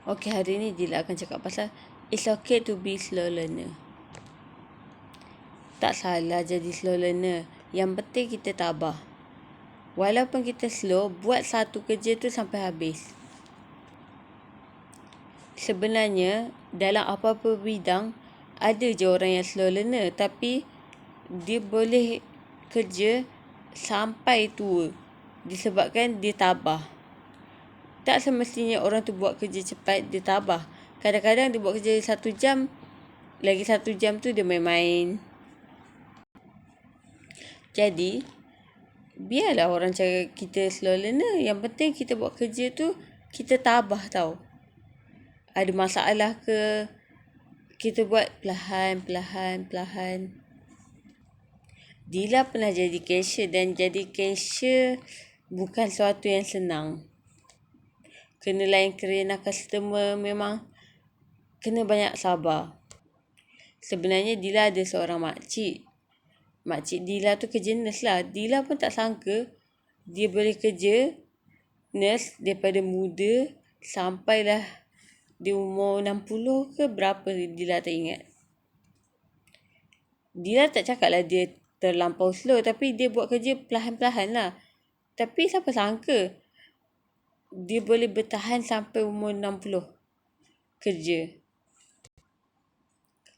Okey, hari ni Dila akan cakap pasal it's okay to be slow learner. Tak salah jadi slow learner. Yang penting kita tabah. Walaupun kita slow, buat satu kerja tu sampai habis. Sebenarnya, dalam apa-apa bidang, ada je orang yang slow learner. Tapi, dia boleh kerja sampai tua. Disebabkan dia tabah. Tak semestinya orang tu buat kerja cepat, dia tabah. Kadang-kadang dia buat kerja 1 jam, lagi 1 jam tu dia main-main. Jadi, biarlah orang cakap kita slow learner. Yang penting kita buat kerja tu, kita tabah tau. Ada masalah ke, kita buat perlahan. Dila pernah jadi cashier dan jadi cashier bukan sesuatu yang senang. Kena layan kerana customer, memang kena banyak sabar. Sebenarnya Dila ada seorang makcik. Makcik Dila tu kerja nurse lah. Dila pun tak sangka dia boleh kerja nurse daripada muda sampailah dia umur 60 ke berapa, Dila tak ingat. Dila tak cakap lah dia terlampau slow, tapi dia buat kerja perlahan-perlahan lah. Tapi siapa sangka dia boleh bertahan sampai umur 60 kerja.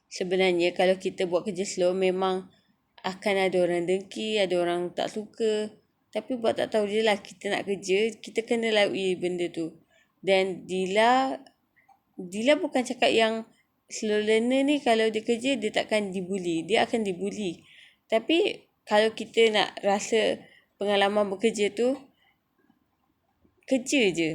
Sebenarnya kalau kita buat kerja slow, memang akan ada orang dengki, ada orang tak suka. Tapi buat tak tahu je lah, kita nak kerja, kita kena lalui benda tu. Dan Dila bukan cakap yang slow learner ni kalau dia kerja, dia takkan dibuli. Dia akan dibuli. Tapi kalau kita nak rasa pengalaman bekerja tu, kerja je.